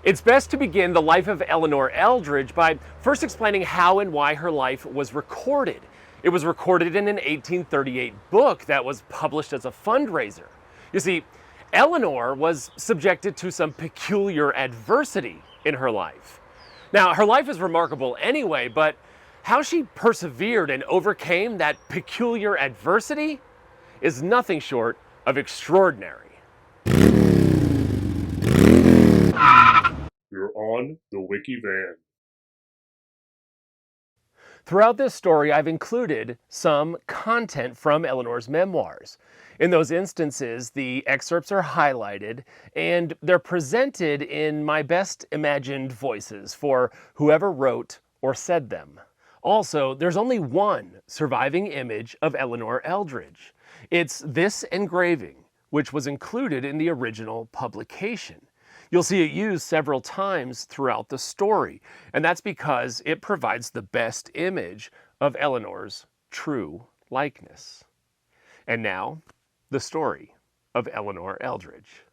It's best to begin the life of Elleanor Eldridge by first explaining how and why her life was recorded. It was recorded in an 1838 book that was published as a fundraiser. You see, Elleanor was subjected to some peculiar adversity in her life. Now, her life is remarkable anyway, but how she persevered and overcame that peculiar adversity is nothing short of extraordinary. You're on the Wiki Van. Throughout this story, I've included some content from Elleanor's memoirs. In those instances, the excerpts are highlighted and they're presented in my best imagined voices for whoever wrote or said them. Also, there's only one surviving image of Elleanor Eldridge. It's this engraving, which was included in the original publication. You'll see it used several times throughout the story, and that's because it provides the best image of Elleanor's true likeness. And now, the story of Elleanor Eldridge.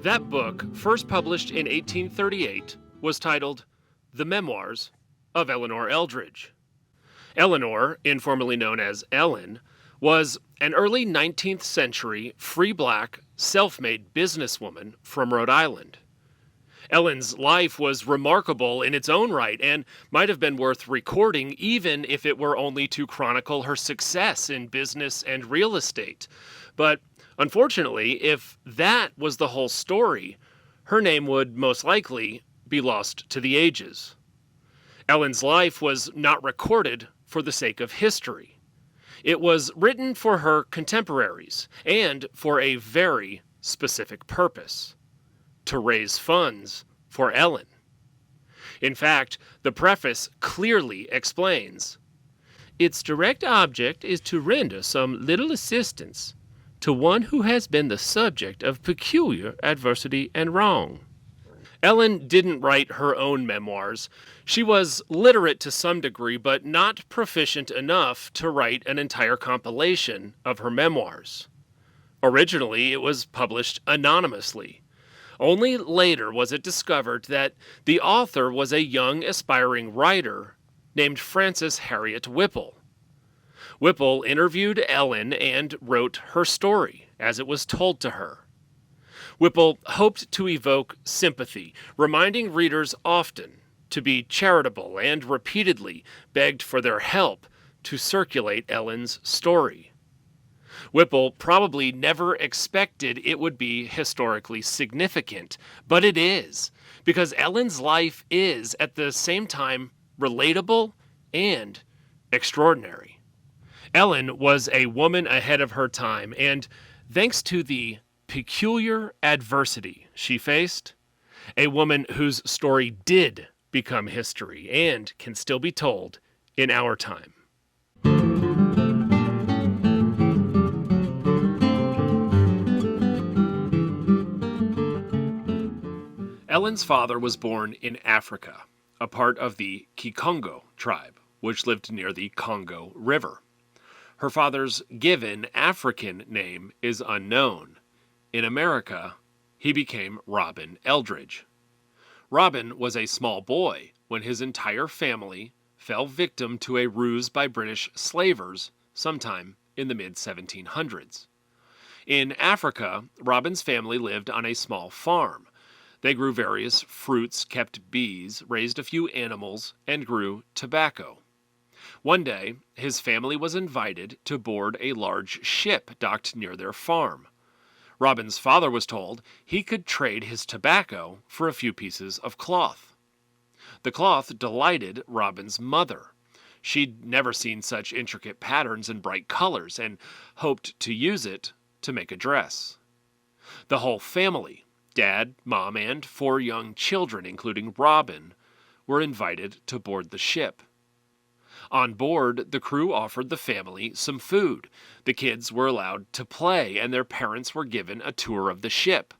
That book, first published in 1838, was titled The Memoirs of Elleanor Eldridge. Elleanor, informally known as Ellen, was an early 19th century free black, self-made businesswoman from Rhode Island. Ellen's life was remarkable in its own right and might have been worth recording even if it were only to chronicle her success in business and real estate. But unfortunately, if that was the whole story, her name would most likely be lost to the ages. Ellen's life was not recorded for the sake of history. It was written for her contemporaries and for a very specific purpose: to raise funds for Ellen. In fact, the preface clearly explains, "Its direct object is to render some little assistance to one who has been the subject of peculiar adversity and wrong." Ellen didn't write her own memoirs. She was literate to some degree, but not proficient enough to write an entire compilation of her memoirs. Originally, it was published anonymously. Only later was it discovered that the author was a young aspiring writer named Frances Harriet Whipple. Whipple interviewed Ellen and wrote her story as it was told to her. Whipple hoped to evoke sympathy, reminding readers often to be charitable, and repeatedly begged for their help to circulate Ellen's story. Whipple probably never expected it would be historically significant, but it is, because Ellen's life is at the same time relatable and extraordinary. Ellen was a woman ahead of her time, and thanks to the peculiar adversity she faced, a woman whose story did become history and can still be told in our time. Ellen's father was born in Africa, a part of the Kikongo tribe, which lived near the Congo River. Her father's given African name is unknown. In America, he became Robin Eldridge. Robin was a small boy when his entire family fell victim to a ruse by British slavers sometime in the mid-1700s. In Africa, Robin's family lived on a small farm. They grew various fruits, kept bees, raised a few animals, and grew tobacco. One day, his family was invited to board a large ship docked near their farm. Robin's father was told he could trade his tobacco for a few pieces of cloth. The cloth delighted Robin's mother. She'd never seen such intricate patterns and bright colors and hoped to use it to make a dress. The whole family, Dad, Mom, and 4 young children, including Robin, were invited to board the ship. On board, the crew offered the family some food. The kids were allowed to play, and their parents were given a tour of the ship.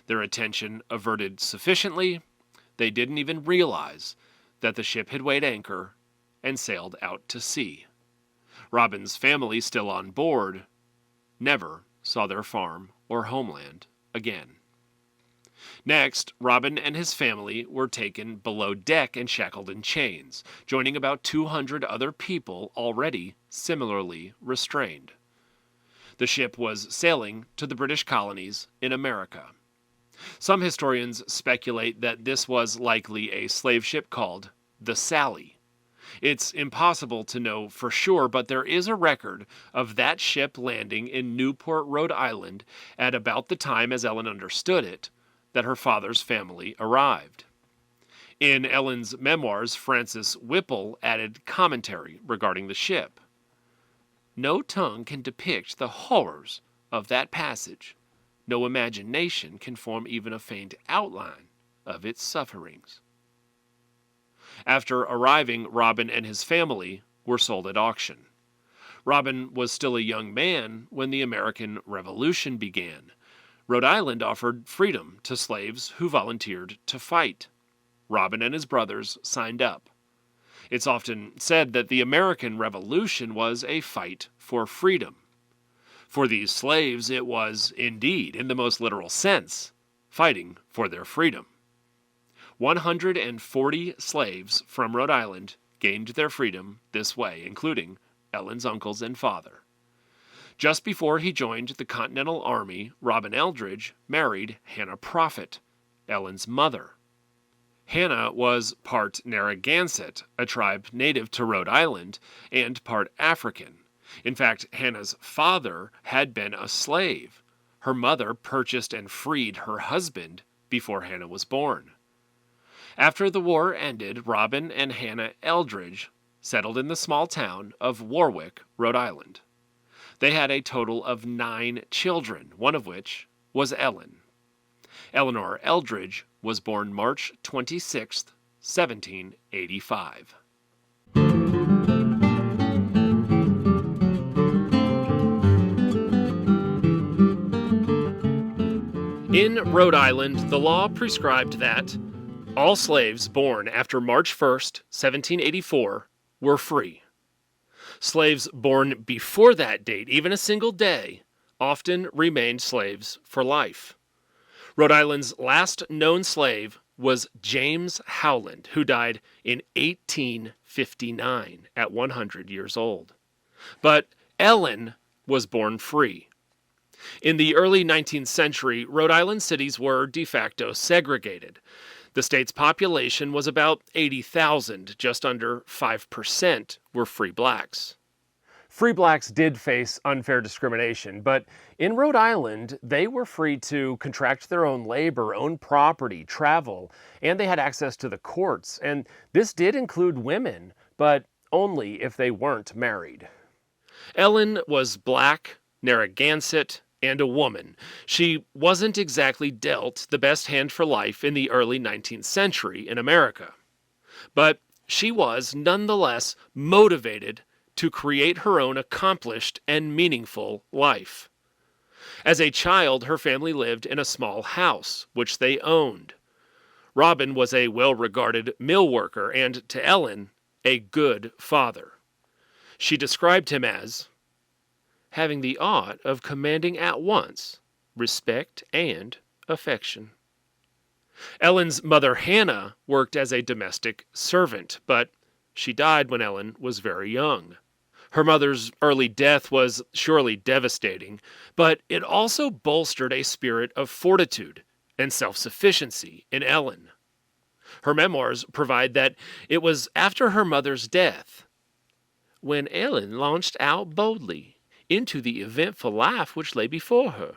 Their attention averted sufficiently, they didn't even realize that the ship had weighed anchor and sailed out to sea. Robin's family, still on board, never saw their farm or homeland again. Next, Robin and his family were taken below deck and shackled in chains, joining about 200 other people already similarly restrained. The ship was sailing to the British colonies in America. Some historians speculate that this was likely a slave ship called the Sally. It's impossible to know for sure, but there is a record of that ship landing in Newport, Rhode Island at about the time, as Ellen understood it, that her father's family arrived. In Ellen's memoirs, Francis Whipple added commentary regarding the ship. No tongue can depict the horrors of that passage. No imagination can form even a faint outline of its sufferings. After arriving, Robin and his family were sold at auction. Robin was still a young man when the American Revolution began. Rhode Island offered freedom to slaves who volunteered to fight. Robin and his brothers signed up. It's often said that the American Revolution was a fight for freedom. For these slaves, it was, indeed, in the most literal sense, fighting for their freedom. 140 slaves from Rhode Island gained their freedom this way, including Ellen's uncles and father. Just before he joined the Continental Army, Robin Eldridge married Hannah Prophet, Ellen's mother. Hannah was part Narragansett, a tribe native to Rhode Island, and part African. In fact, Hannah's father had been a slave. Her mother purchased and freed her husband before Hannah was born. After the war ended, Robin and Hannah Eldridge settled in the small town of Warwick, Rhode Island. They had a total of 9 children, one of which was Ellen. Elleanor Eldridge was born March 26, 1785. In Rhode Island, the law prescribed that all slaves born after March 1st, 1784, were free. Slaves born before that date, even a single day, often remained slaves for life. Rhode Island's last known slave was James Howland, who died in 1859 at 100 years old. But Ellen was born free. In the early 19th century, Rhode Island cities were de facto segregated. The state's population was about 80,000, just under 5% were free blacks. Free blacks did face unfair discrimination, but in Rhode Island, they were free to contract their own labor, own property, travel, and they had access to the courts. And this did include women, but only if they weren't married. Ellen was black, Narragansett, and a woman. She wasn't exactly dealt the best hand for life in the early 19th century in America. But she was nonetheless motivated to create her own accomplished and meaningful life. As a child, her family lived in a small house, which they owned. Robin was a well-regarded mill worker and, to Ellen, a good father. She described him as having the art of commanding at once respect and affection. Ellen's mother, Hannah, worked as a domestic servant, but she died when Ellen was very young. Her mother's early death was surely devastating, but it also bolstered a spirit of fortitude and self-sufficiency in Ellen. Her memoirs provide that it was after her mother's death when Ellen launched out boldly into the eventful life which lay before her,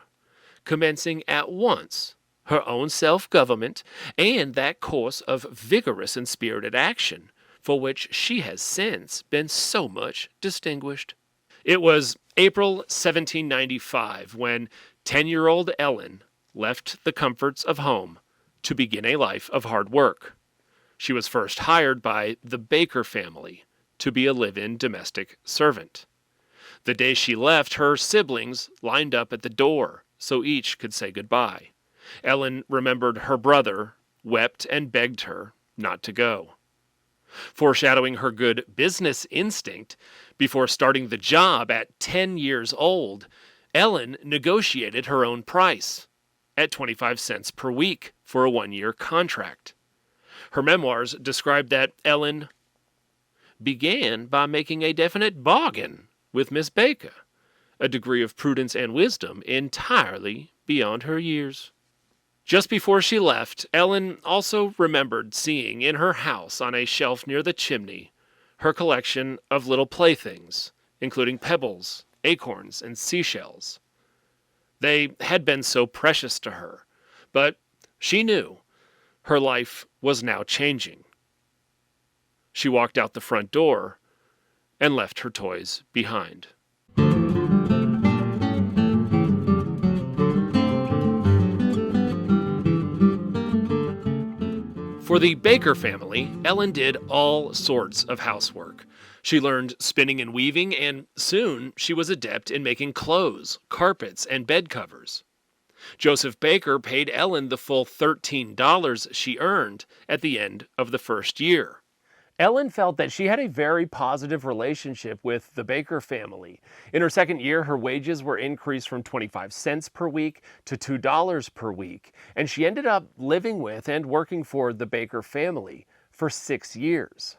commencing at once her own self-government and that course of vigorous and spirited action for which she has since been so much distinguished. It was April 1795 when 10-year-old Ellen left the comforts of home to begin a life of hard work. She was first hired by the Baker family to be a live-in domestic servant. The day she left, her siblings lined up at the door so each could say goodbye. Ellen remembered her brother, wept, and begged her not to go. Foreshadowing her good business instinct, before starting the job at 10 years old, Ellen negotiated her own price at 25 cents per week for a 1-year contract. Her memoirs describe that Ellen began by making a definite bargain with Miss Baker, a degree of prudence and wisdom entirely beyond her years. Just before she left, Ellen also remembered seeing in her house on a shelf near the chimney her collection of little playthings, including pebbles, acorns, and seashells. They had been so precious to her, but she knew her life was now changing. She walked out the front door and left her toys behind. For the Baker family, Ellen did all sorts of housework. She learned spinning and weaving, and soon she was adept in making clothes, carpets, and bed covers. Joseph Baker paid Ellen the full $13 she earned at the end of the first year. Ellen felt that she had a very positive relationship with the Baker family. In her second year, her wages were increased from 25 cents per week to $2 per week, and she ended up living with and working for the Baker family for 6 years.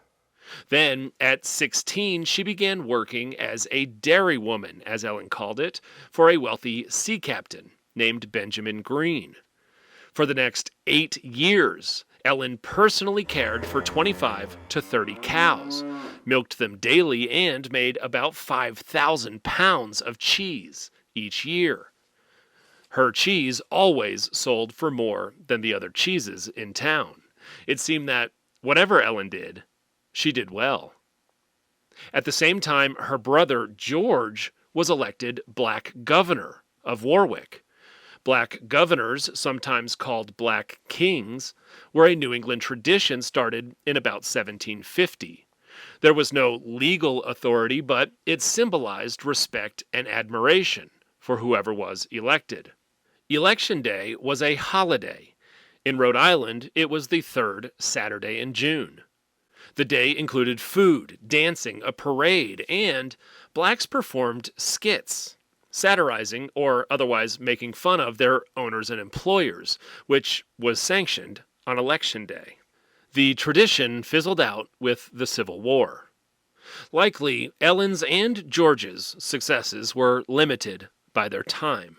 Then, at 16, she began working as a dairywoman, as Ellen called it, for a wealthy sea captain named Benjamin Green. For the next 8 years, Ellen personally cared for 25 to 30 cows, milked them daily, and made about 5,000 pounds of cheese each year. Her cheese always sold for more than the other cheeses in town. It seemed that whatever Ellen did, she did well. At the same time, her brother George was elected Black Governor of Warwick. Black governors, sometimes called Black Kings, were a New England tradition started in about 1750. There was no legal authority, but it symbolized respect and admiration for whoever was elected. Election Day was a holiday. In Rhode Island, it was the third Saturday in June. The day included food, dancing, a parade, and blacks performed skits, satirizing or otherwise making fun of their owners and employers, which was sanctioned on Election Day. The tradition fizzled out with the Civil War. Likely, Ellen's and George's successes were limited by their time,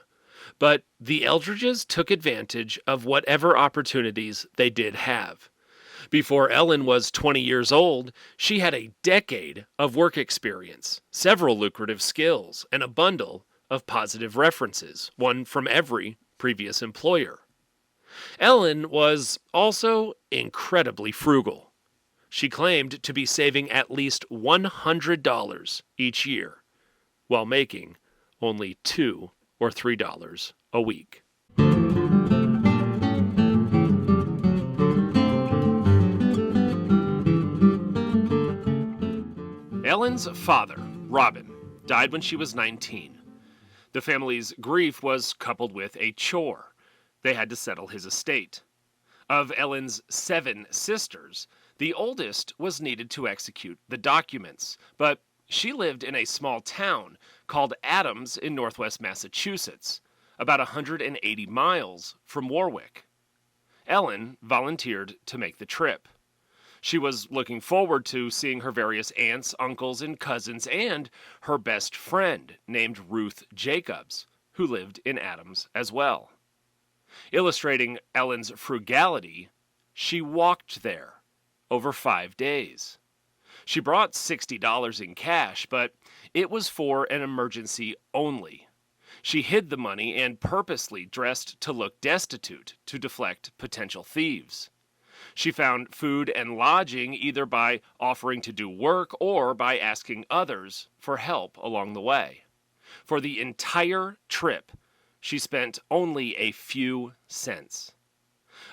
but the Eldridges took advantage of whatever opportunities they did have. Before Ellen was 20 years old, she had a decade of work experience, several lucrative skills, and a bundle of positive references, one from every previous employer. Ellen was also incredibly frugal. She claimed to be saving at least $100 each year, while making only $2 or $3 a week. Ellen's father, Robin, died when she was 19. The family's grief was coupled with a chore. They had to settle his estate. Of Ellen's 7 sisters, the oldest was needed to execute the documents, but she lived in a small town called Adams in northwest Massachusetts, about 180 miles from Warwick. Ellen volunteered to make the trip. She was looking forward to seeing her various aunts, uncles, and cousins, and her best friend, named Ruth Jacobs, who lived in Adams as well. Illustrating Ellen's frugality, she walked there over 5 days. She brought $60 in cash, but it was for an emergency only. She hid the money and purposely dressed to look destitute to deflect potential thieves. She found food and lodging either by offering to do work or by asking others for help along the way. For the entire trip, she spent only a few cents.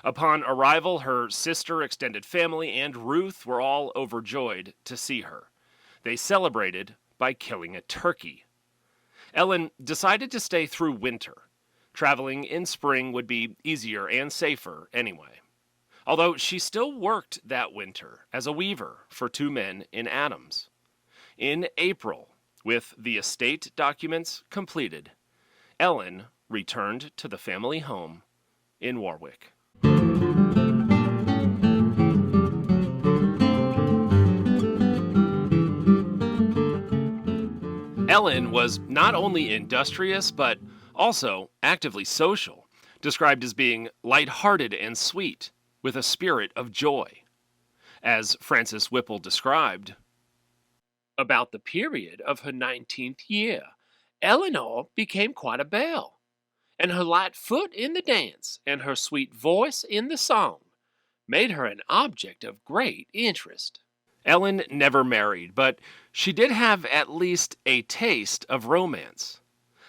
Upon arrival, her sister, extended family, and Ruth were all overjoyed to see her. They celebrated by killing a turkey. Ellen decided to stay through winter. Traveling in spring would be easier and safer anyway. although she still worked that winter as a weaver for two men in Adams. In April, with the estate documents completed, Ellen returned to the family home in Warwick. Ellen was not only industrious, but also actively social, described as being light-hearted and sweet, with a spirit of joy. As Frances Whipple described, about the period of her 19th year, Eleanor became quite a belle, and her light foot in the dance and her sweet voice in the song made her an object of great interest. Ellen never married, but she did have at least a taste of romance.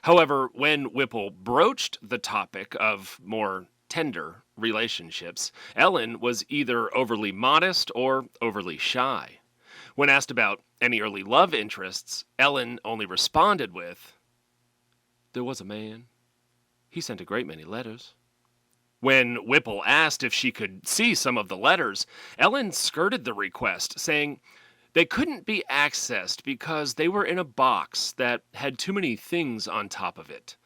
However, when Whipple broached the topic of more tender relationships, Ellen was either overly modest or overly shy. When asked about any early love interests, Ellen only responded with, "There was a man. He sent a great many letters." When Whipple asked if she could see some of the letters, Ellen skirted the request, saying they couldn't be accessed because they were in a box that had too many things on top of it.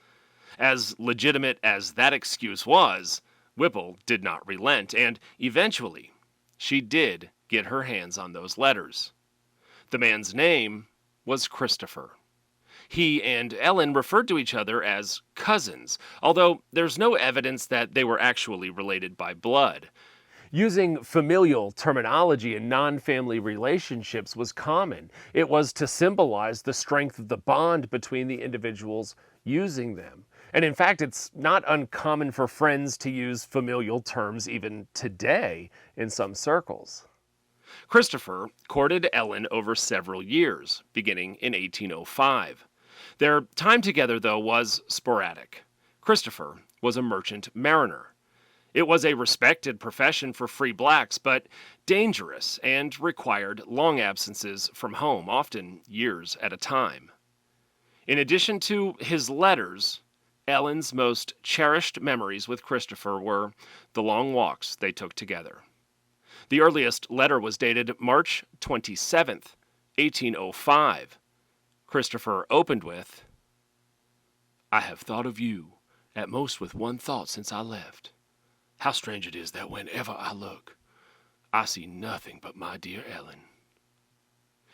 As legitimate as that excuse was, Whipple did not relent, and eventually she did get her hands on those letters. The man's name was Christopher. He and Ellen referred to each other as cousins, although there's no evidence that they were actually related by blood. Using familial terminology in non-family relationships was common. It was to symbolize the strength of the bond between the individuals using them. And in fact, it's not uncommon for friends to use familial terms even today in some circles. Christopher courted Ellen over several years, beginning in 1805. Their time together, though, was sporadic. Christopher was a merchant mariner. It was a respected profession for free blacks, but dangerous and required long absences from home, often years at a time. In addition to his letters, Ellen's most cherished memories with Christopher were the long walks they took together. The earliest letter was dated March 27th, 1805. Christopher opened with, "I have thought of you, at most with one thought since I left. How strange it is that whenever I look, I see nothing but my dear Ellen."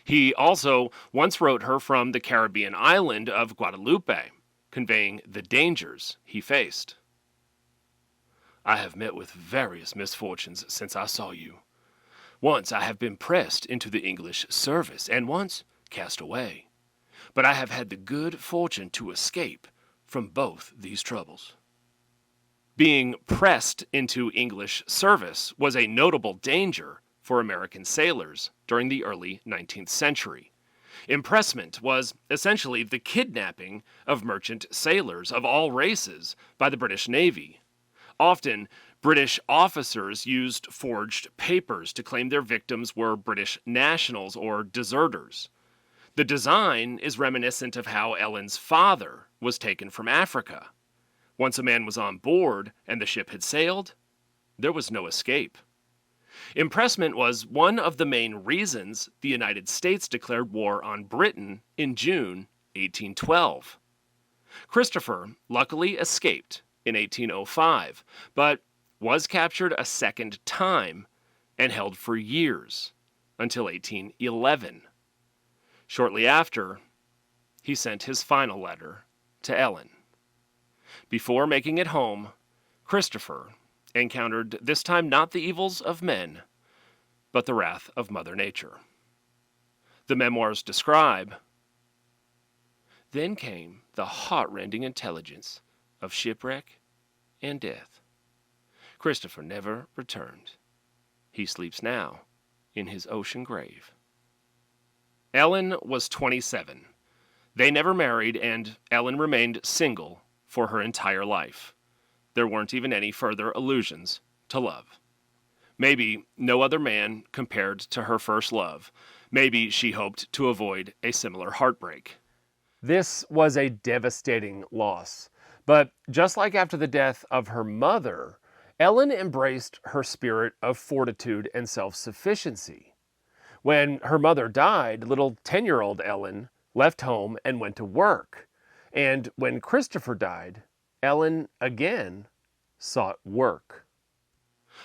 He also once wrote her from the Caribbean island of Guadeloupe, conveying the dangers he faced. "I have met with various misfortunes since I saw you. Once I have been pressed into the English service, and once cast away. But I have had the good fortune to escape from both these troubles." Being pressed into English service was a notable danger for American sailors during the early 19th century. Impressment was essentially the kidnapping of merchant sailors of all races by the British Navy. Often, British officers used forged papers to claim their victims were British nationals or deserters. The design is reminiscent of how Ellen's father was taken from Africa. Once a man was on board and the ship had sailed, there was no escape. Impressment was one of the main reasons the United States declared war on Britain in June 1812. Christopher luckily escaped in 1805, but was captured a second time and held for years, until 1811. Shortly after, he sent his final letter to Ellen. Before making it home, Christopher encountered this time not the evils of men, but the wrath of Mother Nature. The memoirs describe, "Then came the heart-rending intelligence of shipwreck and death. Christopher never returned. He sleeps now in his ocean grave." Ellen was 27. They never married, and Ellen remained single for her entire life. There weren't even any further allusions to love. Maybe no other man compared to her first love. Maybe she hoped to avoid a similar heartbreak. This was a devastating loss. But just like after the death of her mother, Ellen embraced her spirit of fortitude and self-sufficiency. When her mother died, little 10-year-old Ellen left home and went to work. And when Christopher died, Ellen again sought work.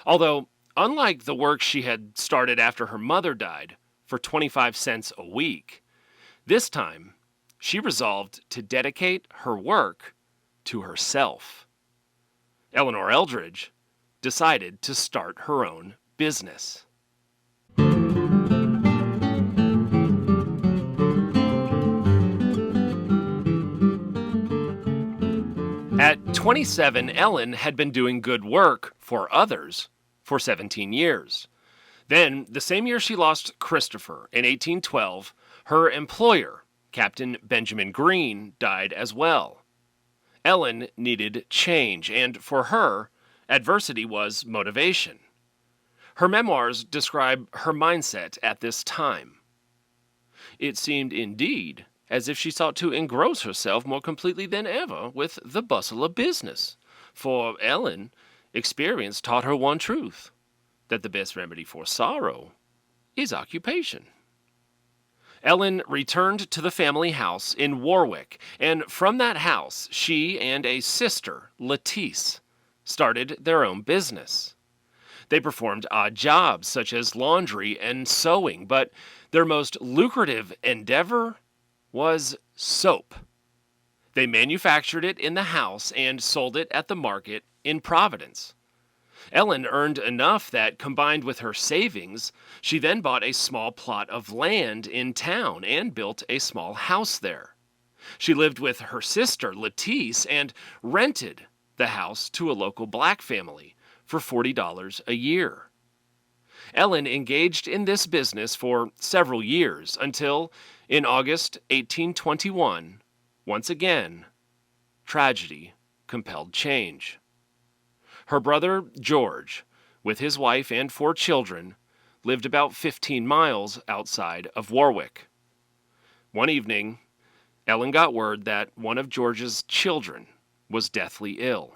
Although, unlike the work she had started after her mother died for 25 cents a week, this time she resolved to dedicate her work to herself. Elleanor Eldridge decided to start her own business. At 27, Ellen had been doing good work for others for 17 years. Then, the same year she lost Christopher in 1812, her employer, Captain Benjamin Green, died as well. Ellen needed change, and for her, adversity was motivation. Her memoirs describe her mindset at this time. It seemed indeed as if she sought to engross herself more completely than ever with the bustle of business. For Ellen, experience taught her one truth, that the best remedy for sorrow is occupation. Ellen returned to the family house in Warwick, and from that house, she and a sister, Lettice, started their own business. They performed odd jobs such as laundry and sewing, but their most lucrative endeavor was soap. They manufactured it in the house and sold it at the market in Providence. Ellen earned enough that, combined with her savings, she then bought a small plot of land in town and built a small house there. She lived with her sister, Lettice, and rented the house to a local black family for $40 a year. Ellen engaged in this business for several years until, in August 1821, once again, tragedy compelled change. Her brother, George, with his wife and 4 children, lived about 15 miles outside of Warwick. One evening, Ellen got word that one of George's children was deathly ill.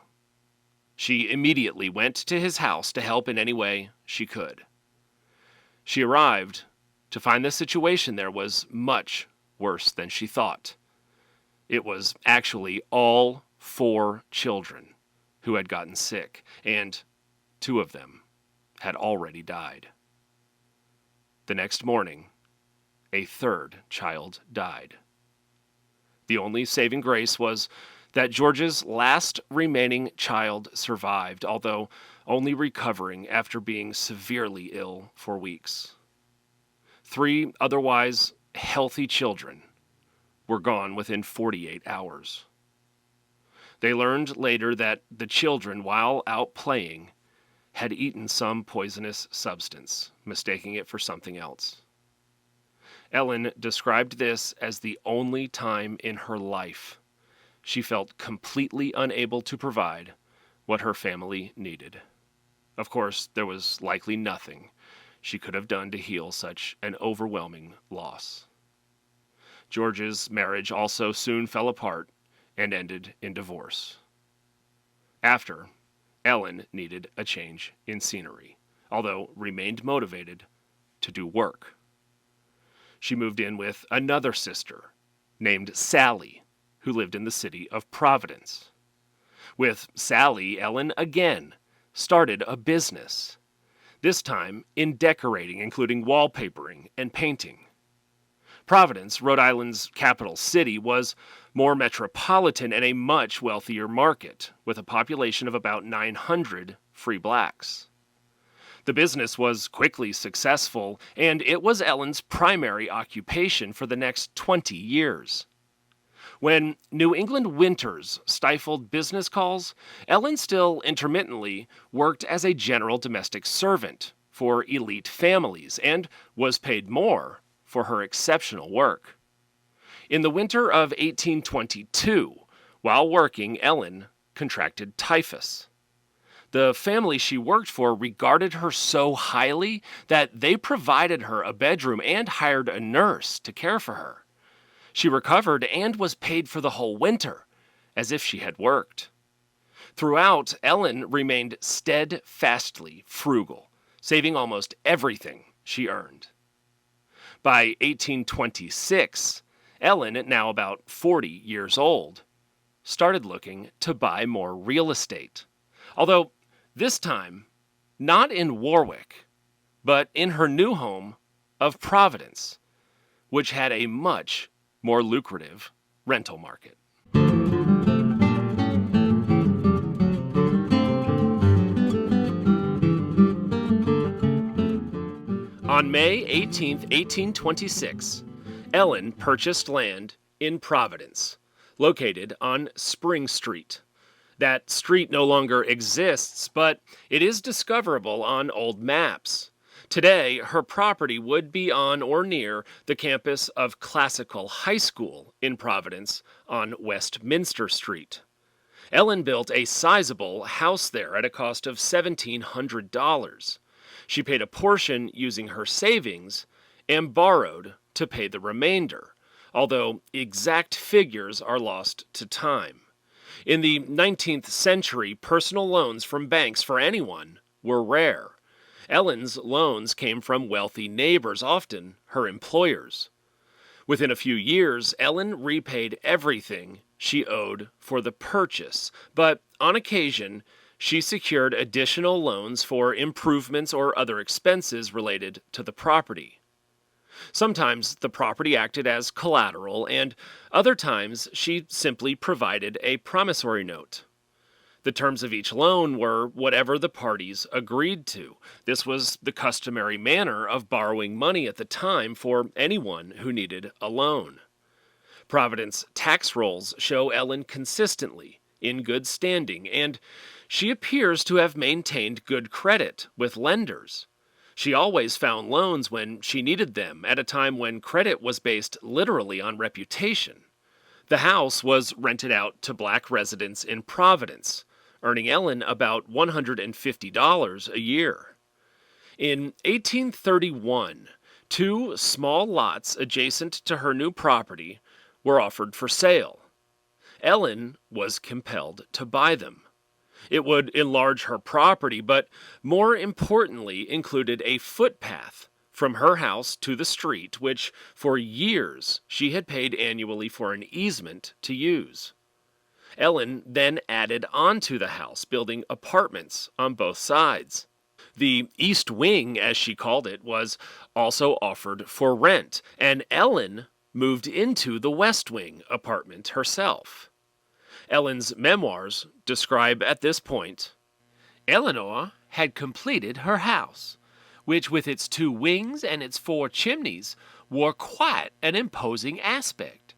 She immediately went to his house to help in any way she could. She arrived to find the situation there was much worse than she thought. It was actually all 4 children who had gotten sick, and 2 of them had already died. The next morning, a 3rd child died. The only saving grace was that George's last remaining child survived, although only recovering after being severely ill for weeks. 3 otherwise healthy children were gone within 48 hours. They learned later that the children, while out playing, had eaten some poisonous substance, mistaking it for something else. Ellen described this as the only time in her life she felt completely unable to provide what her family needed. Of course, there was likely nothing she could have done to heal such an overwhelming loss. George's marriage also soon fell apart and ended in divorce. After, Ellen needed a change in scenery, although remained motivated to do work. She moved in with another sister named Sally, who lived in the city of Providence. With Sally, Ellen again started a business, this time in decorating, including wallpapering and painting. Providence, Rhode Island's capital city, was more metropolitan and a much wealthier market, with a population of about 900 free blacks. The business was quickly successful, and it was Ellen's primary occupation for the next 20 years. When New England winters stifled business calls, Ellen still intermittently worked as a general domestic servant for elite families and was paid more for her exceptional work. In the winter of 1822, while working, Ellen contracted typhus. The family she worked for regarded her so highly that they provided her a bedroom and hired a nurse to care for her. She recovered and was paid for the whole winter, as if she had worked. Throughout, Ellen remained steadfastly frugal, saving almost everything she earned. By 1826, Ellen, now about 40 years old, started looking to buy more real estate. Although this time, not in Warwick, but in her new home of Providence, which had a much more lucrative rental market. On May 18, 1826, Ellen purchased land in Providence, located on Spring Street. That street no longer exists, but it is discoverable on old maps. Today, her property would be on or near the campus of Classical High School in Providence on Westminster Street. Ellen built a sizable house there at a cost of $1,700. She paid a portion using her savings and borrowed to pay the remainder, although exact figures are lost to time. In the 19th century, personal loans from banks for anyone were rare. Ellen's loans came from wealthy neighbors, often her employers. Within a few years, Ellen repaid everything she owed for the purchase, but on occasion, she secured additional loans for improvements or other expenses related to the property. Sometimes the property acted as collateral, and other times she simply provided a promissory note. The terms of each loan were whatever the parties agreed to. This was the customary manner of borrowing money at the time for anyone who needed a loan. Providence tax rolls show Ellen consistently in good standing, and she appears to have maintained good credit with lenders. She always found loans when she needed them at a time when credit was based literally on reputation. The house was rented out to black residents in Providence, earning Ellen about $150 a year. In 1831, 2 small lots adjacent to her new property were offered for sale. Ellen was compelled to buy them. It would enlarge her property, but more importantly included a footpath from her house to the street, which for years she had paid annually for an easement to use. Ellen then added onto the house, building apartments on both sides. The East Wing, as she called it, was also offered for rent, and Ellen moved into the West Wing apartment herself. Ellen's memoirs describe at this point, Eleanor had completed her house, which with its 2 wings and its 4 chimneys wore quite an imposing aspect.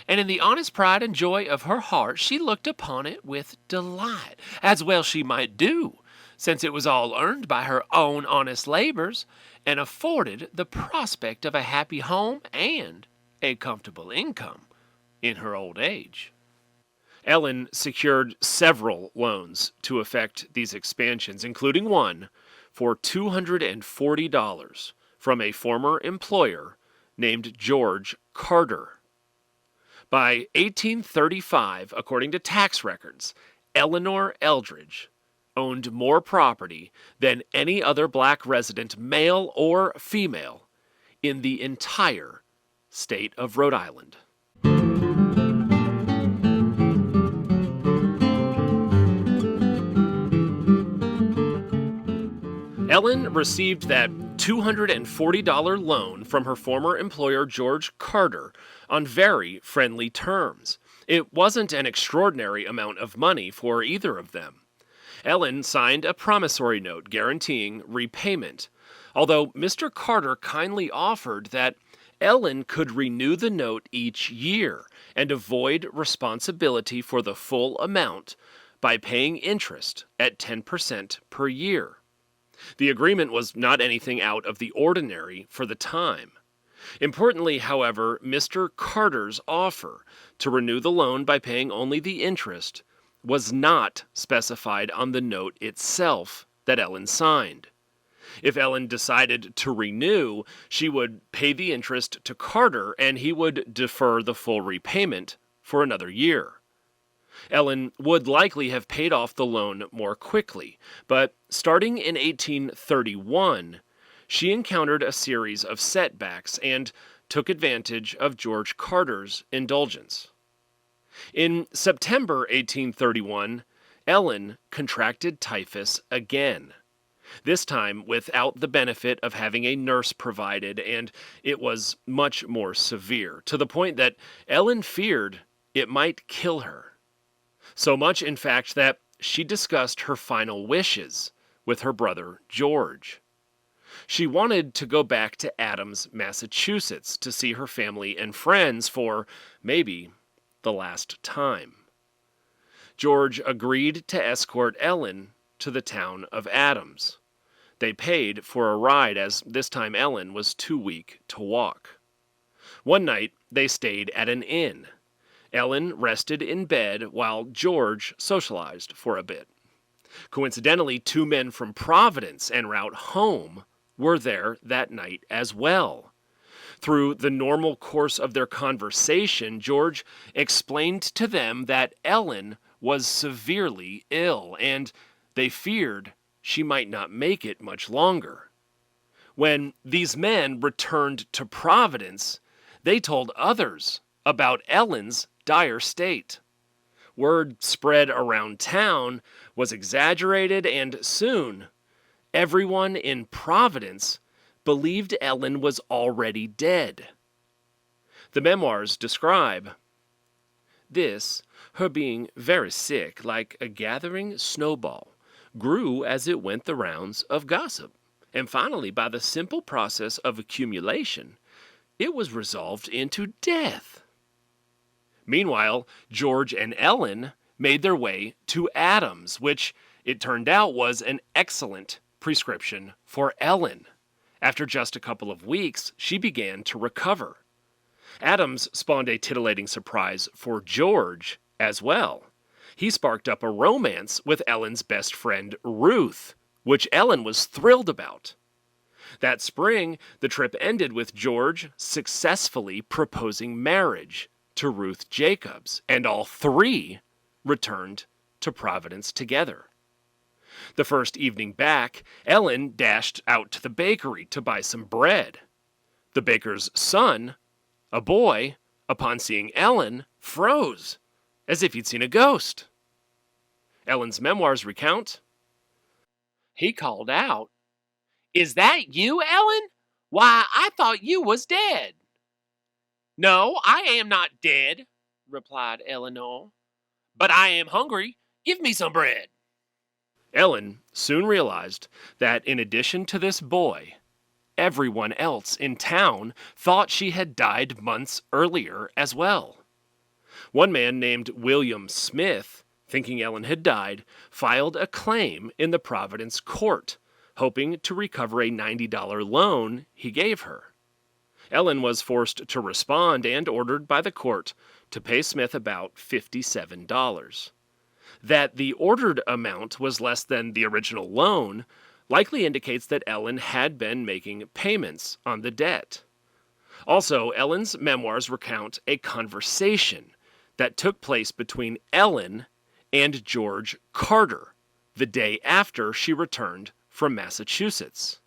And in the honest pride and joy of her heart she looked upon it with delight, as well she might do, since it was all earned by her own honest labors, and afforded the prospect of a happy home and a comfortable income in her old age. Ellen secured several loans to effect these expansions, including one for $240 from a former employer named George Carter. By 1835, according to tax records, Elleanor Eldridge owned more property than any other black resident, male or female, in the entire state of Rhode Island. Ellen received that $240 loan from her former employer George Carter on very friendly terms. It wasn't an extraordinary amount of money for either of them. Ellen signed a promissory note guaranteeing repayment, although Mr. Carter kindly offered that Ellen could renew the note each year and avoid responsibility for the full amount by paying interest at 10% per year. The agreement was not anything out of the ordinary for the time. Importantly, however, Mr. Carter's offer to renew the loan by paying only the interest was not specified on the note itself that Ellen signed. If Ellen decided to renew, she would pay the interest to Carter and he would defer the full repayment for another year. Ellen would likely have paid off the loan more quickly, but starting in 1831, she encountered a series of setbacks and took advantage of George Carter's indulgence. In September 1831, Ellen contracted typhus again, this time without the benefit of having a nurse provided, and it was much more severe, to the point that Ellen feared it might kill her. So much, in fact, that she discussed her final wishes with her brother George. She wanted to go back to Adams, Massachusetts, to see her family and friends for maybe the last time. George agreed to escort Ellen to the town of Adams. They paid for a ride, as this time Ellen was too weak to walk. One night they stayed at an inn. Ellen rested in bed while George socialized for a bit. Coincidentally, two men from Providence en route home were there that night as well. Through the normal course of their conversation, George explained to them that Ellen was severely ill, and they feared she might not make it much longer. When these men returned to Providence, they told others about Ellen's dire state. Word spread around town, was exaggerated, and soon everyone in Providence believed Ellen was already dead. The memoirs describe this, her being very sick, like a gathering snowball, grew as it went the rounds of gossip, and finally, by the simple process of accumulation, it was resolved into death. Meanwhile, George and Ellen made their way to Adams, which it turned out was an excellent prescription for Ellen. After just a couple of weeks, she began to recover. Adams spawned a titillating surprise for George as well. He sparked up a romance with Ellen's best friend, Ruth, which Ellen was thrilled about. That spring, the trip ended with George successfully proposing marriage to Ruth Jacobs, and all three returned to Providence together. The first evening back, Ellen dashed out to the bakery to buy some bread. The baker's son, a boy, upon seeing Ellen, froze, as if he'd seen a ghost. Ellen's memoirs recount, "He called out, 'Is that you, Ellen? Why, I thought you was dead.' 'No, I am not dead,' replied Elleanor, 'but I am hungry. Give me some bread.'" Ellen soon realized that in addition to this boy, everyone else in town thought she had died months earlier as well. One man named William Smith, thinking Ellen had died, filed a claim in the Providence court, hoping to recover a $90 loan he gave her. Ellen was forced to respond and ordered by the court to pay Smith about $57. That the ordered amount was less than the original loan likely indicates that Ellen had been making payments on the debt. Also, Ellen's memoirs recount a conversation that took place between Ellen and George Carter the day after she returned from Massachusetts.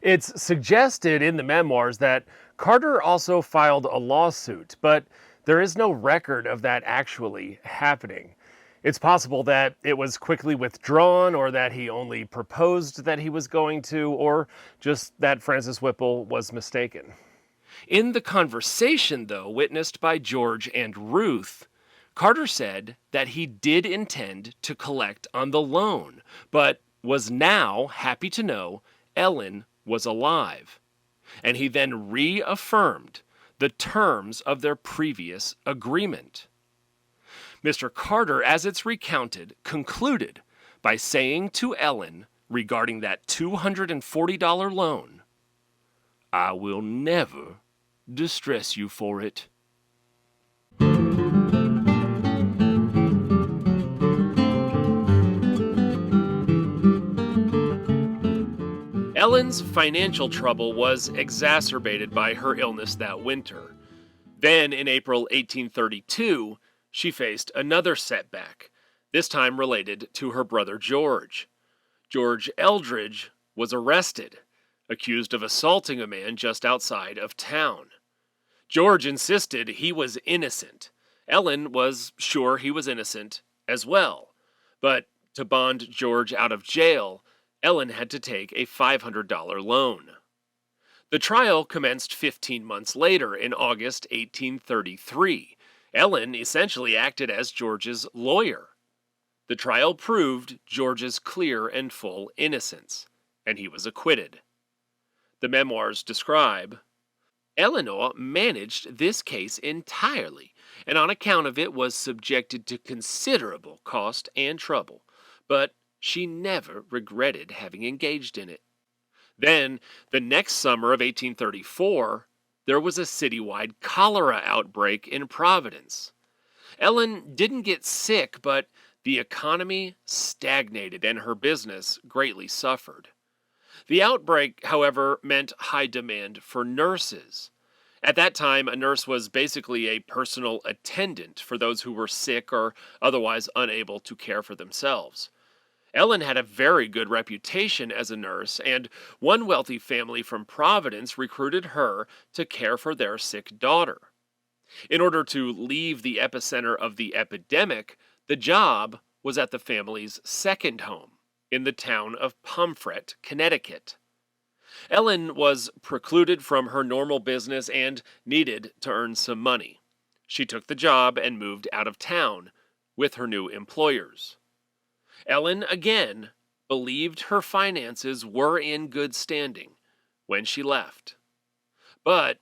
It's suggested in the memoirs that Carter also filed a lawsuit, but there is no record of that actually happening. It's possible that it was quickly withdrawn, or that he only proposed that he was going to, or just that Francis Whipple was mistaken. In the conversation, though, witnessed by George and Ruth, Carter said that he did intend to collect on the loan, but was now happy to know Ellen was alive. And he then reaffirmed the terms of their previous agreement. Mr. Carter, as it's recounted, concluded by saying to Ellen regarding that $240 loan, "I will never distress you for it." Ellen's financial trouble was exacerbated by her illness that winter. Then, in April 1832, she faced another setback, this time related to her brother George. George Eldridge was arrested, accused of assaulting a man just outside of town. George insisted he was innocent. Ellen was sure he was innocent as well. But to bond George out of jail, Ellen had to take a $500 loan. The trial commenced 15 months later in August 1833. Ellen essentially acted as George's lawyer. The trial proved George's clear and full innocence, and he was acquitted. The memoirs describe, Eleanor managed this case entirely, and on account of it was subjected to considerable cost and trouble, but she never regretted having engaged in it. Then, the next summer of 1834, there was a citywide cholera outbreak in Providence. Ellen didn't get sick, but the economy stagnated and her business greatly suffered. The outbreak, however, meant high demand for nurses. At that time, a nurse was basically a personal attendant for those who were sick or otherwise unable to care for themselves. Ellen had a very good reputation as a nurse, and one wealthy family from Providence recruited her to care for their sick daughter. In order to leave the epicenter of the epidemic, the job was at the family's second home, in the town of Pomfret, Connecticut. Ellen was precluded from her normal business and needed to earn some money. She took the job and moved out of town with her new employers. Ellen, again, believed her finances were in good standing when she left. But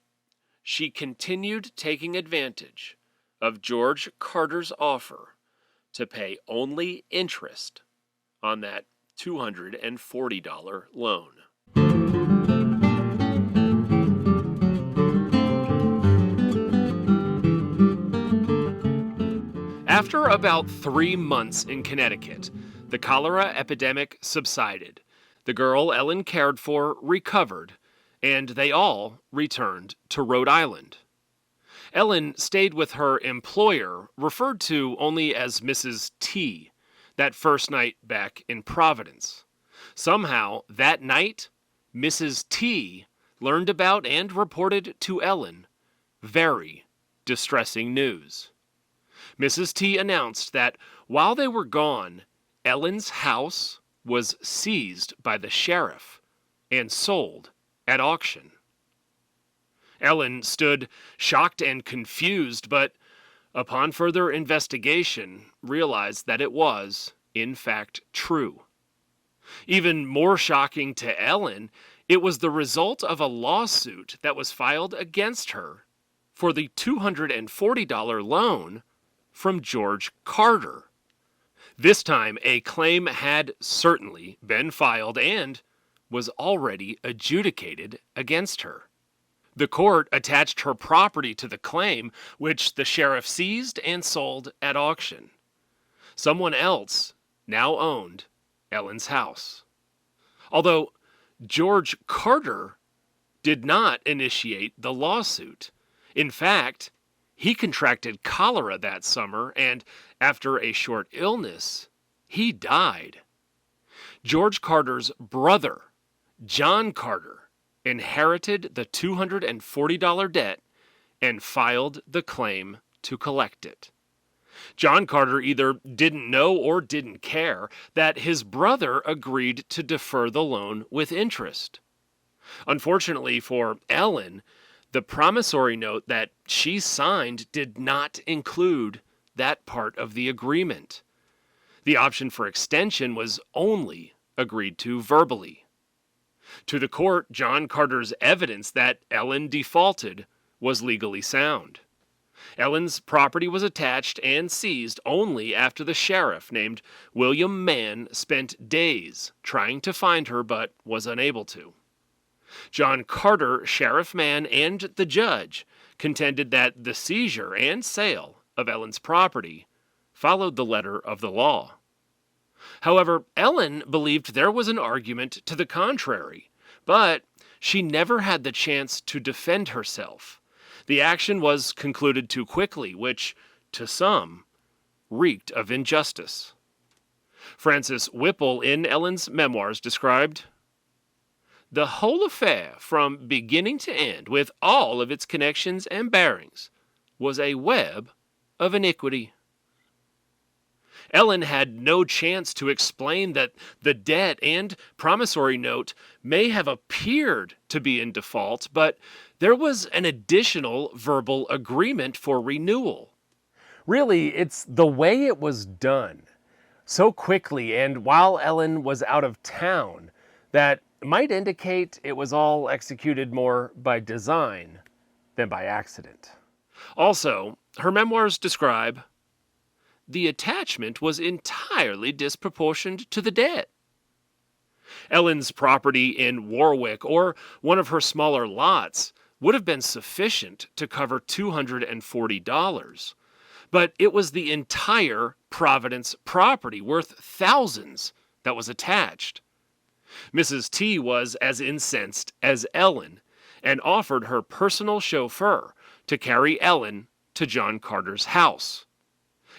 she continued taking advantage of George Carter's offer to pay only interest on that $240 loan. After about 3 months in Connecticut, the cholera epidemic subsided. The girl Ellen cared for recovered, and they all returned to Rhode Island. Ellen stayed with her employer, referred to only as Mrs. T, that first night back in Providence. Somehow, that night, Mrs. T learned about and reported to Ellen very distressing news. Mrs. T announced that while they were gone, Ellen's house was seized by the sheriff and sold at auction. Ellen stood shocked and confused, but upon further investigation realized that it was, in fact, true. Even more shocking to Ellen, it was the result of a lawsuit that was filed against her for the $240 loan from George Carter. This time, a claim had certainly been filed and was already adjudicated against her. The court attached her property to the claim, which the sheriff seized and sold at auction. Someone else now owned Ellen's house. Although George Carter did not initiate the lawsuit. In fact, he contracted cholera that summer, and after a short illness, he died. George Carter's brother, John Carter, inherited the $240 debt and filed the claim to collect it. John Carter either didn't know or didn't care that his brother agreed to defer the loan with interest. Unfortunately for Ellen, the promissory note that she signed did not include that part of the agreement. The option for extension was only agreed to verbally. To the court, John Carter's evidence that Ellen defaulted was legally sound. Ellen's property was attached and seized only after the sheriff named William Mann spent days trying to find her but was unable to. John Carter, Sheriff Mann, and the judge contended that the seizure and sale of Ellen's property followed the letter of the law. However, Ellen believed there was an argument to the contrary, but she never had the chance to defend herself. The action was concluded too quickly, which to some, reeked of injustice. Frances Whipple in Ellen's memoirs described, "The whole affair, from beginning to end, with all of its connections and bearings, was a web of iniquity." Ellen had no chance to explain that the debt and promissory note may have appeared to be in default, but there was an additional verbal agreement for renewal. Really, it's the way it was done so quickly and while Ellen was out of town that might indicate it was all executed more by design than by accident. Also, her memoirs describe, "The attachment was entirely disproportioned to the debt." Ellen's property in Warwick or one of her smaller lots would have been sufficient to cover $240, but it was the entire Providence property, worth thousands, that was attached. Mrs. T was as incensed as Ellen and offered her personal chauffeur to carry Ellen to John Carter's house.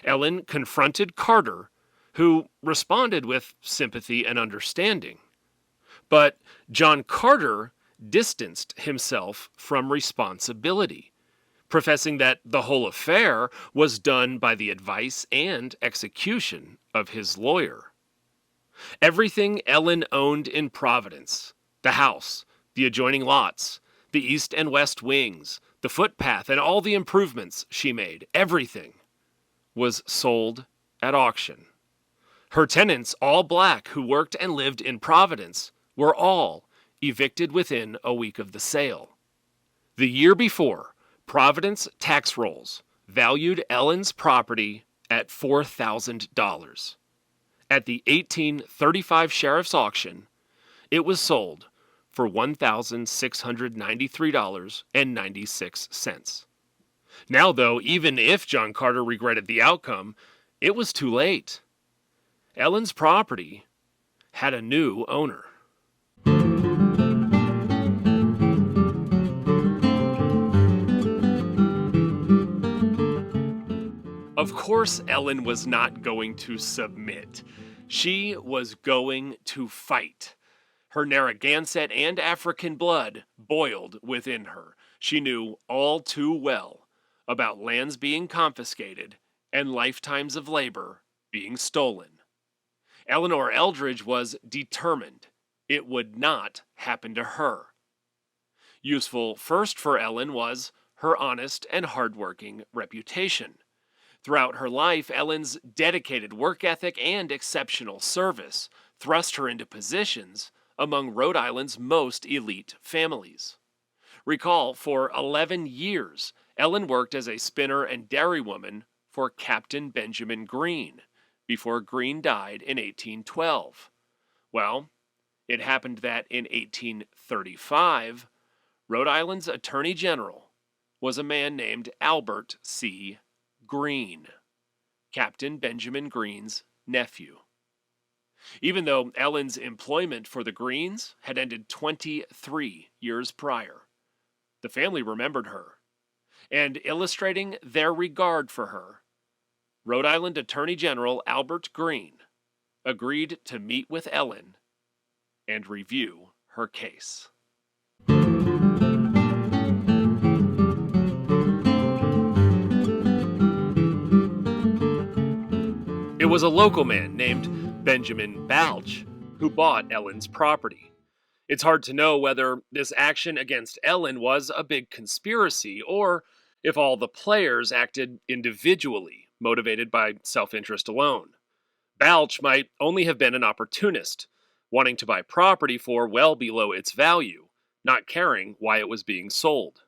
Ellen confronted Carter, who responded with sympathy and understanding. But John Carter distanced himself from responsibility, professing that the whole affair was done by the advice and execution of his lawyer. Everything Ellen owned in Providence, the house, the adjoining lots, the east and west wings, the footpath, and all the improvements she made, everything was sold at auction. Her tenants, all black, who worked and lived in Providence, were all evicted within a week of the sale. The year before, Providence tax rolls valued Ellen's property at $4,000. At the 1835 sheriff's auction, it was sold for $1,693.96. Now, though, even if John Carter regretted the outcome, it was too late. Ellen's property had a new owner. Of course, Ellen was not going to submit. She was going to fight. Her Narragansett and African blood boiled within her. She knew all too well about lands being confiscated and lifetimes of labor being stolen. Elleanor Eldridge was determined it would not happen to her. Useful first for Ellen was her honest and hardworking reputation. Throughout her life, Ellen's dedicated work ethic and exceptional service thrust her into positions among Rhode Island's most elite families. Recall, for 11 years, Ellen worked as a spinner and dairywoman for Captain Benjamin Greene, before Greene died in 1812. Well, it happened that in 1835, Rhode Island's Attorney General was a man named Albert C. Greene, Captain Benjamin Greene's nephew. Even though Ellen's employment for the Greenes had ended 23 years prior, the family remembered her, and illustrating their regard for her, Rhode Island Attorney General Albert Greene agreed to meet with Ellen and review her case. It was a local man named Benjamin Balch who bought Ellen's property. It's hard to know whether this action against Ellen was a big conspiracy or if all the players acted individually, motivated by self-interest alone. Balch might only have been an opportunist, wanting to buy property for well below its value, not caring why it was being sold.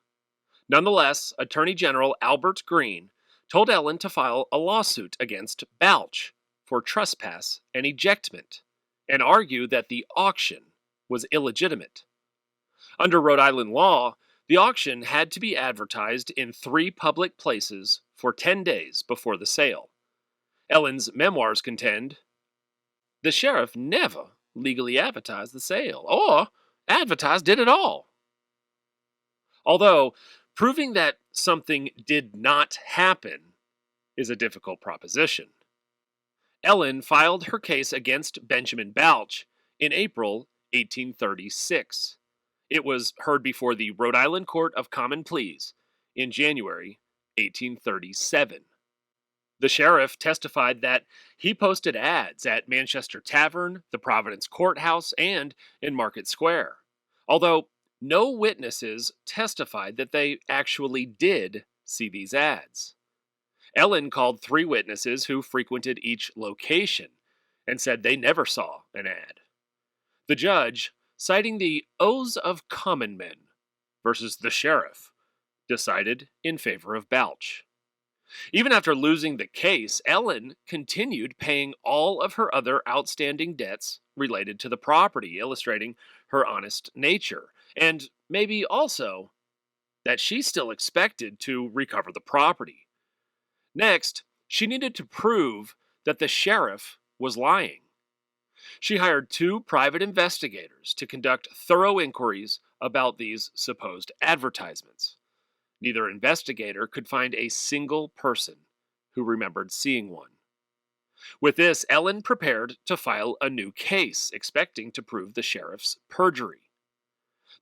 Nonetheless, Attorney General Albert Greene told Ellen to file a lawsuit against Balch for trespass and ejectment, and argue that the auction was illegitimate. Under Rhode Island law, the auction had to be advertised in 3 public places for 10 days before the sale. Ellen's memoirs contend, "The sheriff never legally advertised the sale, or advertised it at all." Although, proving that something did not happen is a difficult proposition. Ellen filed her case against Benjamin Balch in April 1836. It was heard before the Rhode Island Court of Common Pleas in January 1837. The sheriff testified that he posted ads at Manchester Tavern, the Providence Courthouse, and in Market Square, although no witnesses testified that they actually did see these ads. Ellen called 3 witnesses who frequented each location and said they never saw an ad. The judge, citing the oaths of common men versus the sheriff, decided in favor of Balch. Even after losing the case, Ellen continued paying all of her other outstanding debts related to the property, illustrating her honest nature, and maybe also that she still expected to recover the property. Next, she needed to prove that the sheriff was lying. She hired 2 private investigators to conduct thorough inquiries about these supposed advertisements. Neither investigator could find a single person who remembered seeing one. With this, Ellen prepared to file a new case, expecting to prove the sheriff's perjury.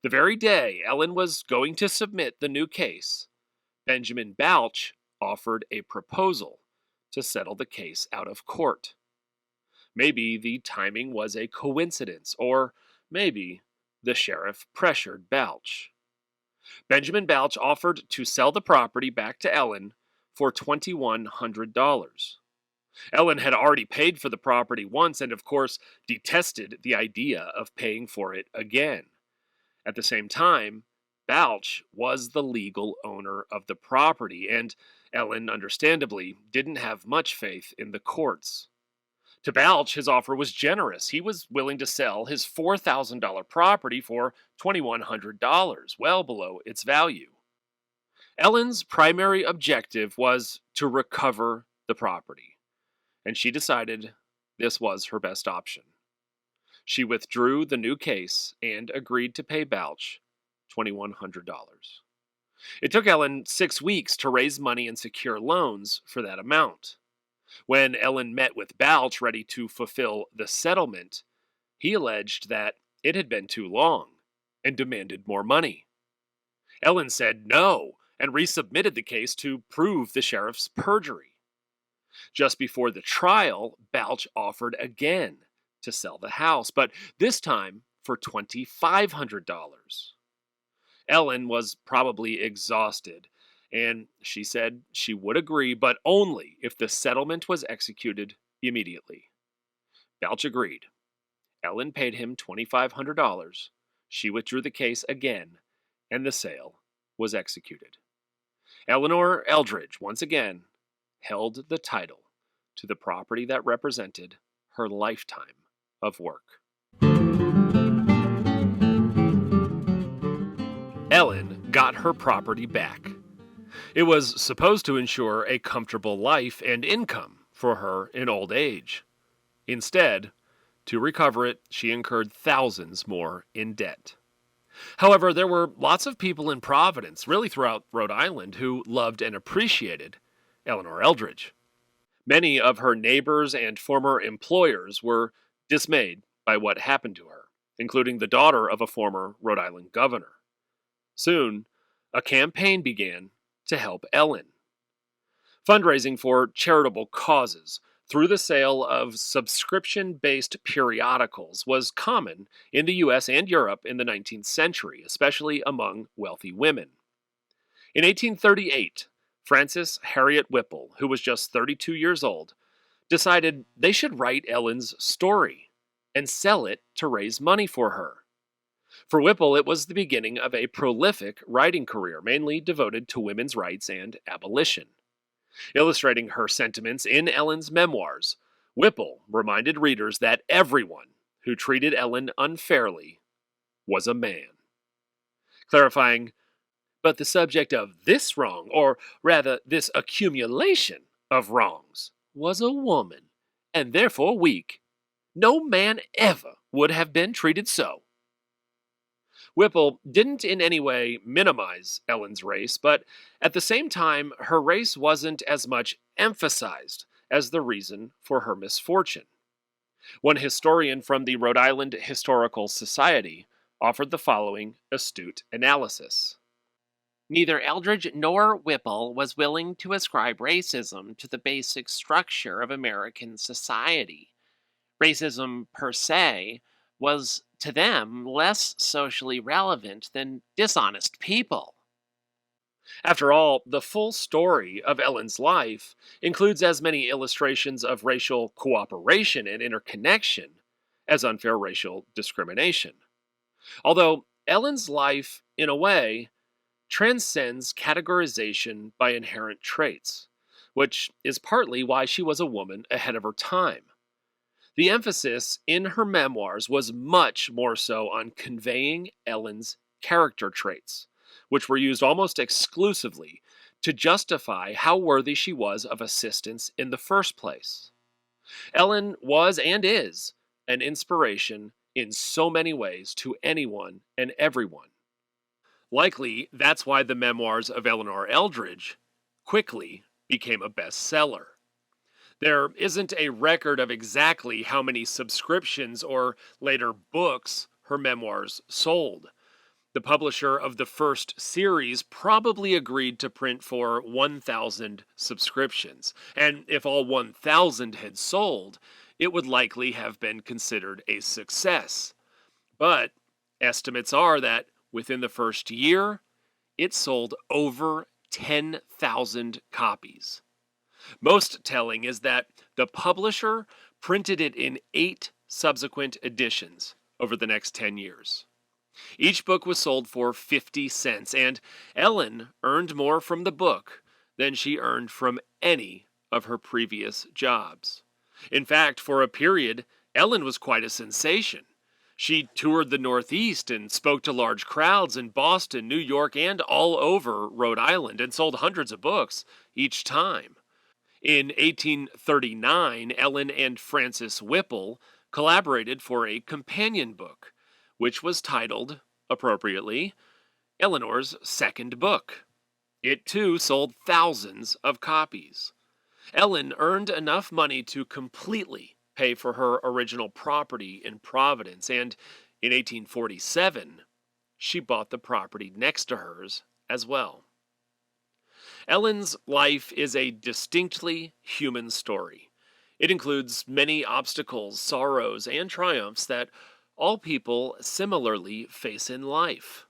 The very day Ellen was going to submit the new case, Benjamin Balch offered a proposal to settle the case out of court. Maybe the timing was a coincidence, or maybe the sheriff pressured Balch. Benjamin Balch offered to sell the property back to Ellen for $2,100. Ellen had already paid for the property once and, of course, detested the idea of paying for it again. At the same time, Balch was the legal owner of the property, and Ellen, understandably, didn't have much faith in the courts. To Balch, his offer was generous. He was willing to sell his $4,000 property for $2,100, well below its value. Ellen's primary objective was to recover the property, and she decided this was her best option. She withdrew the new case and agreed to pay Balch $2,100. It took Ellen 6 weeks to raise money and secure loans for that amount. When Ellen met with Balch ready to fulfill the settlement, he alleged that it had been too long and demanded more money. Ellen said no and resubmitted the case to prove the sheriff's perjury. Just before the trial, Balch offered again to sell the house, but this time for $2,500. Ellen was probably exhausted, and she said she would agree, but only if the settlement was executed immediately. Balch agreed. Ellen paid him $2,500. She withdrew the case again, and the sale was executed. Elleanor Eldridge, once again, held the title to the property that represented her lifetime of work. Ellen got her property back. It was supposed to ensure a comfortable life and income for her in old age. Instead, to recover it, she incurred thousands more in debt. However, there were lots of people in Providence, really throughout Rhode Island, who loved and appreciated Elleanor Eldridge. Many of her neighbors and former employers were dismayed by what happened to her, including the daughter of a former Rhode Island governor. Soon, a campaign began to help Ellen. Fundraising for charitable causes through the sale of subscription-based periodicals was common in the U.S. and Europe in the 19th century, especially among wealthy women. In 1838, Frances Harriet Whipple, who was just 32 years old, decided they should write Ellen's story and sell it to raise money for her. For Whipple, it was the beginning of a prolific writing career, mainly devoted to women's rights and abolition. Illustrating her sentiments in Ellen's memoirs, Whipple reminded readers that everyone who treated Ellen unfairly was a man. Clarifying, but the subject of this wrong, or rather this accumulation of wrongs, was a woman, and therefore weak. No man ever would have been treated so. Whipple didn't in any way minimize Ellen's race, but at the same time, her race wasn't as much emphasized as the reason for her misfortune. One historian from the Rhode Island Historical Society offered the following astute analysis. Neither Eldridge nor Whipple was willing to ascribe racism to the basic structure of American society. Racism per se was to them less socially relevant than dishonest people. After all, the full story of Ellen's life includes as many illustrations of racial cooperation and interconnection as unfair racial discrimination. Although Ellen's life, in a way, transcends categorization by inherent traits, which is partly why she was a woman ahead of her time. The emphasis in her memoirs was much more so on conveying Ellen's character traits, which were used almost exclusively to justify how worthy she was of assistance in the first place. Ellen was and is an inspiration in so many ways to anyone and everyone. Likely, that's why the memoirs of Elleanor Eldridge quickly became a bestseller. There isn't a record of exactly how many subscriptions or later books her memoirs sold. The publisher of the first series probably agreed to print for 1,000 subscriptions, and if all 1,000 had sold, it would likely have been considered a success. But estimates are that within the first year, it sold over 10,000 copies. Most telling is that the publisher printed it in 8 subsequent editions over the next 10 years. Each book was sold for 50 cents, and Ellen earned more from the book than she earned from any of her previous jobs. In fact, for a period, Ellen was quite a sensation. She toured the Northeast and spoke to large crowds in Boston, New York, and all over Rhode Island, and sold hundreds of books each time. In 1839, Ellen and Francis Whipple collaborated for a companion book, which was titled, appropriately, Eleanor's Second Book. It too sold thousands of copies. Ellen earned enough money to completely pay for her original property in Providence, and in 1847, she bought the property next to hers as well. Ellen's life is a distinctly human story. It includes many obstacles, sorrows, and triumphs that all people similarly face in life.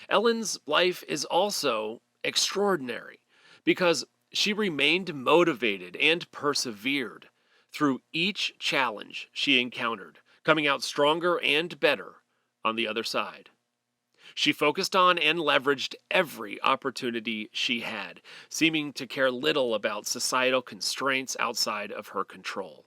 Ellen's life is also extraordinary because she remained motivated and persevered through each challenge she encountered, coming out stronger and better on the other side. She focused on and leveraged every opportunity she had, seeming to care little about societal constraints outside of her control.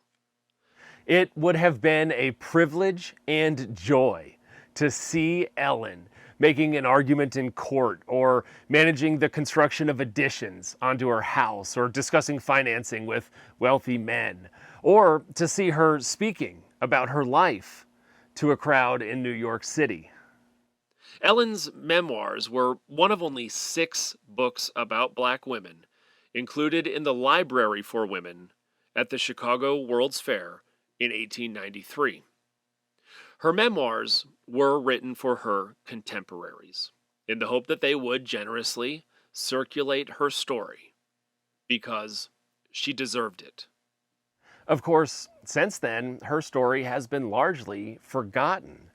It would have been a privilege and joy to see Ellen making an argument in court, or managing the construction of additions onto her house, or discussing financing with wealthy men, or to see her speaking about her life to a crowd in New York City. Ellen's memoirs were one of only 6 books about black women included in the Library for Women at the Chicago World's Fair in 1893. Her memoirs were written for her contemporaries, in the hope that they would generously circulate her story, because she deserved it. Of course, since then, her story has been largely forgotten.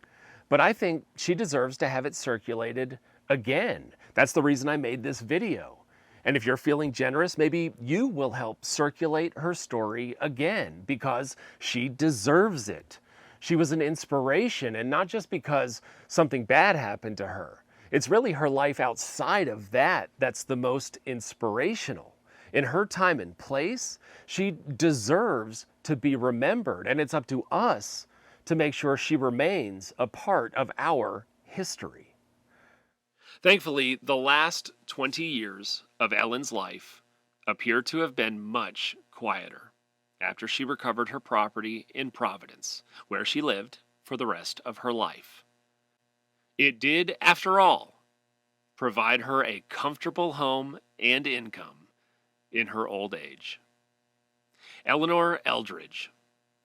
But I think she deserves to have it circulated again. That's the reason I made this video. And if you're feeling generous, maybe you will help circulate her story again, because she deserves it. She was an inspiration, and not just because something bad happened to her. It's really her life outside of that that's the most inspirational. In her time and place, she deserves to be remembered, and it's up to us to make sure she remains a part of our history. Thankfully, the last 20 years of Ellen's life appear to have been much quieter after she recovered her property in Providence, where she lived for the rest of her life. It did, after all, provide her a comfortable home and income in her old age. Elleanor Eldridge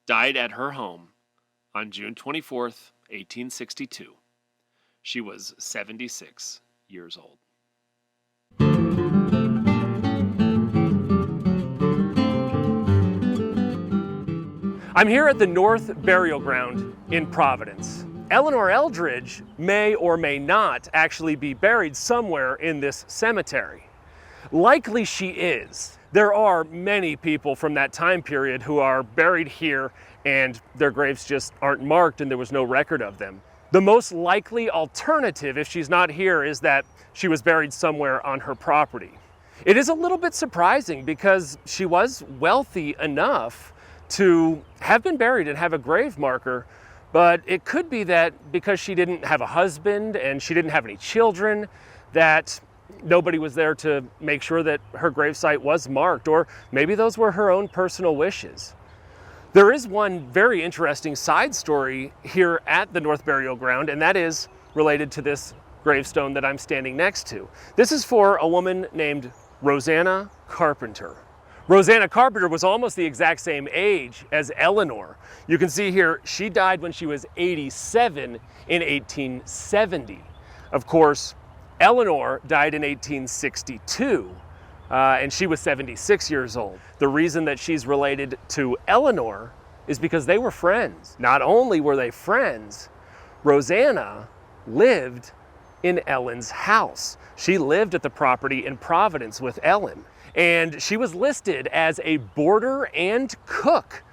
died at her home on June 24th, 1862. She was 76 years old. I'm here at the North Burial Ground in Providence. Elleanor Eldridge may or may not actually be buried somewhere in this cemetery. Likely she is. There are many people from that time period who are buried here and their graves just aren't marked and there was no record of them. The most likely alternative, if she's not here, is that she was buried somewhere on her property. It is a little bit surprising because she was wealthy enough to have been buried and have a grave marker, but it could be that because she didn't have a husband and she didn't have any children, that nobody was there to make sure that her gravesite was marked, or maybe those were her own personal wishes. There is one very interesting side story here at the North Burial Ground, and that is related to this gravestone that I'm standing next to. This is for a woman named Rosanna Carpenter. Rosanna Carpenter was almost the exact same age as Elleanor. You can see here, she died when she was 87 in 1870. Of course, Elleanor died in 1862, and she was 76 years old. The reason that she's related to Elleanor is because they were friends. Not only were they friends, Rosanna lived in Ellen's house. She lived at the property in Providence with Ellen, and she was listed as a boarder and cook.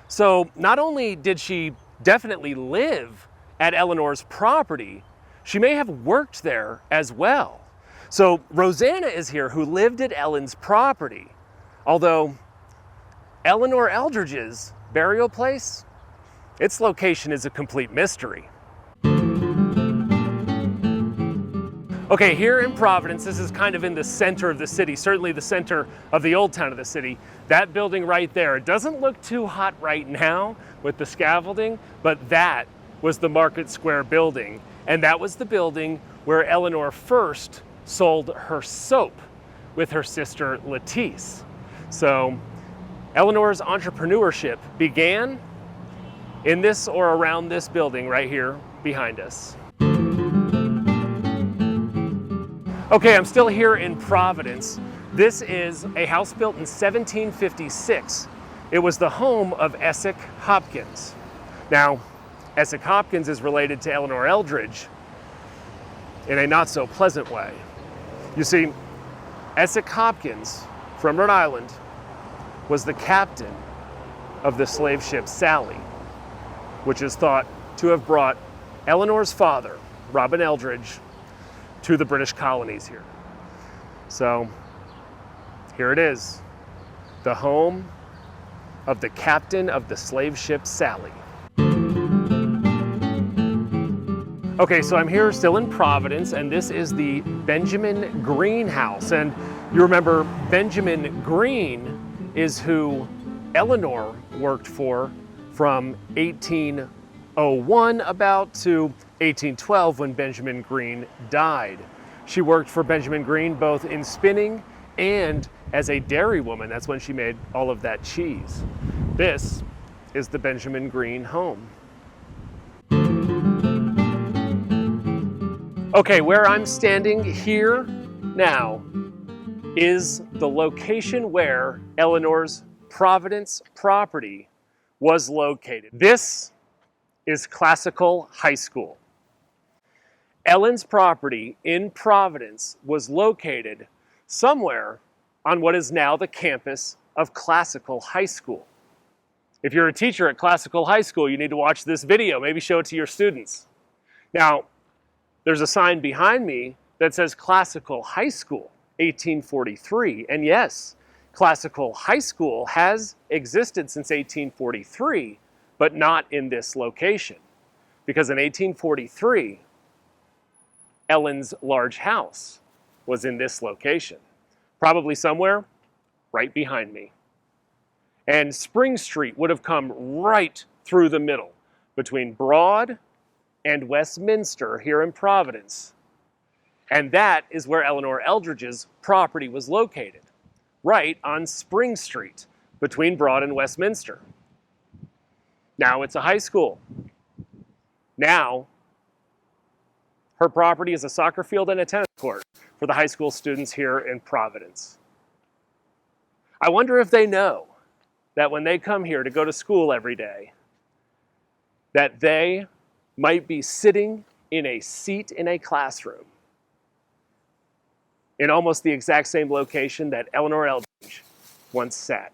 So not only did she definitely live at Elleanor's property, she may have worked there as well. So Rosanna is here, who lived at Ellen's property, although Elleanor Eldridge's burial place, its location is a complete mystery. Okay, here in Providence, this is kind of in the center of the city, certainly the center of the old town of the city. That building right there, it doesn't look too hot right now with the scaffolding, but that was the Market Square building. And that was the building where Elleanor first sold her soap with her sister Lettice. So Elleanor's entrepreneurship began in this or around this building right here behind us. Okay, I'm still here in Providence. This is a house built in 1756. It was the home of Essex Hopkins. Now, Essex Hopkins is related to Elleanor Eldridge in a not so pleasant way. You see, Essex Hopkins from Rhode Island was the captain of the slave ship Sally, which is thought to have brought Elleanor's father, Robin Eldridge, to the British colonies here. So here it is, the home of the captain of the slave ship Sally. Okay, so I'm here still in Providence, and this is the Benjamin Green house. And you remember Benjamin Green is who Elleanor worked for from 1801 about to 1812 when Benjamin Green died. She worked for Benjamin Green both in spinning and as a dairy woman. That's when she made all of that cheese. This is the Benjamin Green home. Okay, where I'm standing here now is the location where Elleanor's Providence property was located. This is Classical High School. Ellen's property in Providence was located somewhere on what is now the campus of Classical High School. If you're a teacher at Classical High School, you need to watch this video, maybe show it to your students. Now, there's a sign behind me that says Classical High School, 1843. And yes, Classical High School has existed since 1843, but not in this location. Because in 1843, Ellen's large house was in this location, probably somewhere right behind me. And Spring Street would have come right through the middle between Broad and Westminster here in Providence. And that is where Elleanor Eldridge's property was located. right on Spring Street between Broad and Westminster. Now it's a high school. Now her property is a soccer field and a tennis court for the high school students here in Providence. I wonder if they know that when they come here to go to school every day, that they might be sitting in a seat in a classroom in almost the exact same location that Elleanor Eldridge once sat.